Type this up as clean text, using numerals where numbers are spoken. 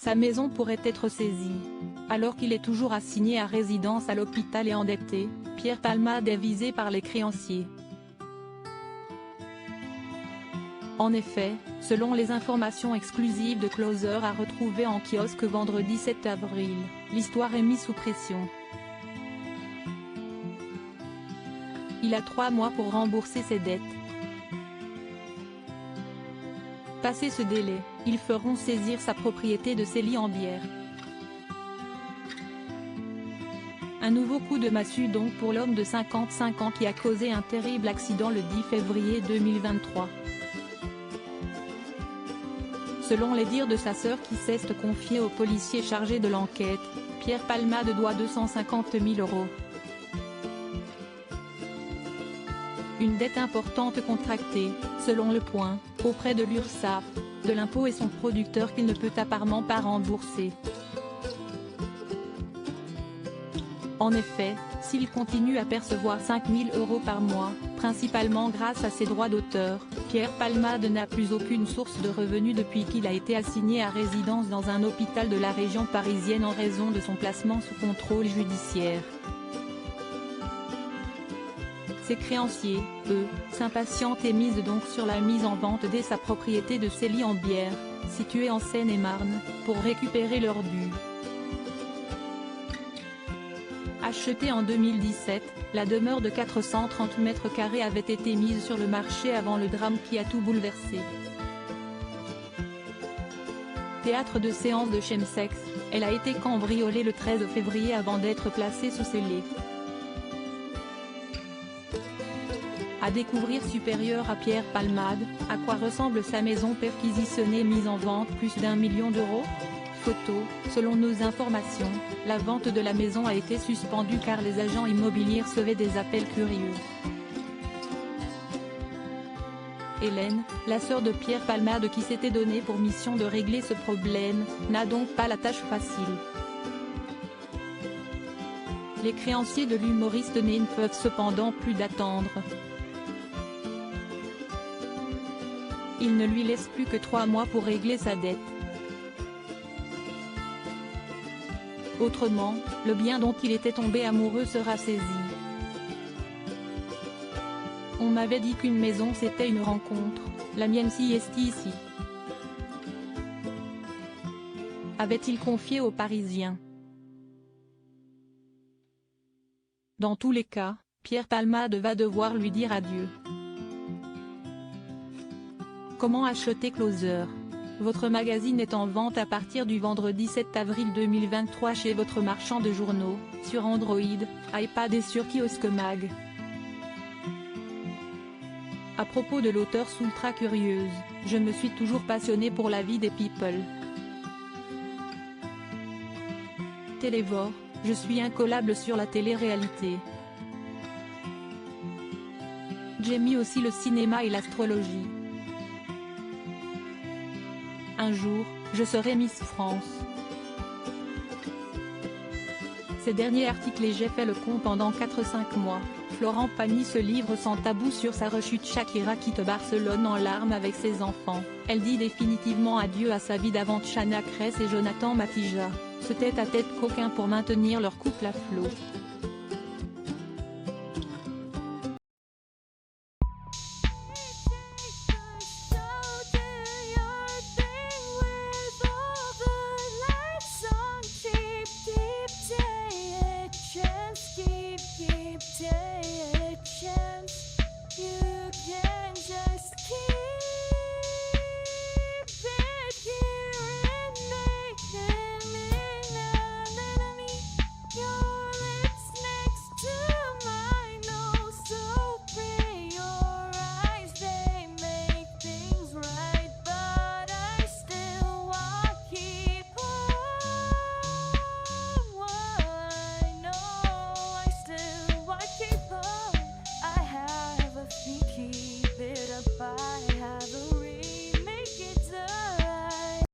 sa maison pourrait être saisie. Alors qu'il est toujours assigné à résidence à l'hôpital et endetté, Pierre Palmade est visé par les créanciers. En effet, selon les informations exclusives de Closer à retrouver en kiosque vendredi 7 avril, l'histoire est mise sous pression. Il a 3 mois pour rembourser ses dettes. Passé ce délai, ils feront saisir sa propriété de Célie-en-Bière. Un nouveau coup de massue donc pour l'homme de 55 ans qui a causé un terrible accident le 10 février 2023. Selon les dires de sa sœur qui s'est confiée aux policiers chargés de l'enquête, Pierre Palmade doit 250 000 €. Une dette importante contractée, selon Le Point, auprès de l'URSSAF, de l'impôt et son producteur qu'il ne peut apparemment pas rembourser. En effet, s'il continue à percevoir 5 000 € par mois, principalement grâce à ses droits d'auteur, Pierre Palmade n'a plus aucune source de revenus depuis qu'il a été assigné à résidence dans un hôpital de la région parisienne en raison de son placement sous contrôle judiciaire. Ses créanciers, eux, s'impatientent et misent donc sur la mise en vente de sa propriété de Célie-en-Bière, située en Seine-et-Marne, pour récupérer leur dû. Achetée en 2017, la demeure de 430 mètres carrés avait été mise sur le marché avant le drame qui a tout bouleversé. Théâtre de séances de chemsex, elle a été cambriolée le 13 février avant d'être placée sous scellé. À découvrir supérieur à Pierre Palmade, à quoi ressemble sa maison perquisitionnée mise en vente plus d'1 million d'euros ? Photo, selon nos informations, la vente de la maison a été suspendue car les agents immobiliers recevaient des appels curieux. Hélène, la sœur de Pierre Palmade qui s'était donnée pour mission de régler ce problème, n'a donc pas la tâche facile. Les créanciers de l'humoriste né ne peuvent cependant plus d'attendre. Il ne lui laisse plus que 3 mois pour régler sa dette. Autrement, le bien dont il était tombé amoureux sera saisi. On m'avait dit qu'une maison c'était une rencontre, la mienne si est ici. Avait-il confié aux Parisiens. Dans tous les cas, Pierre Palmade va devoir lui dire adieu. Comment acheter Closer ? Votre magazine est en vente à partir du vendredi 7 avril 2023 chez votre marchand de journaux, sur Android, iPad et sur Kiosque Mag. À propos de l'auteur ultra curieuse, je me suis toujours passionné pour la vie des people. Télévore, je suis incollable sur la télé-réalité. J'aime aussi le cinéma et l'astrologie. Un jour, je serai Miss France. Ces derniers articles et j'ai fait le con pendant 4-5 mois. Florent Pagny se livre sans tabou sur sa rechute. Shakira quitte Barcelone en larmes avec ses enfants. Elle dit définitivement adieu à sa vie d'avant. Chana Cres et Jonathan Matija, ce tête-à-tête coquin pour maintenir leur couple à flot.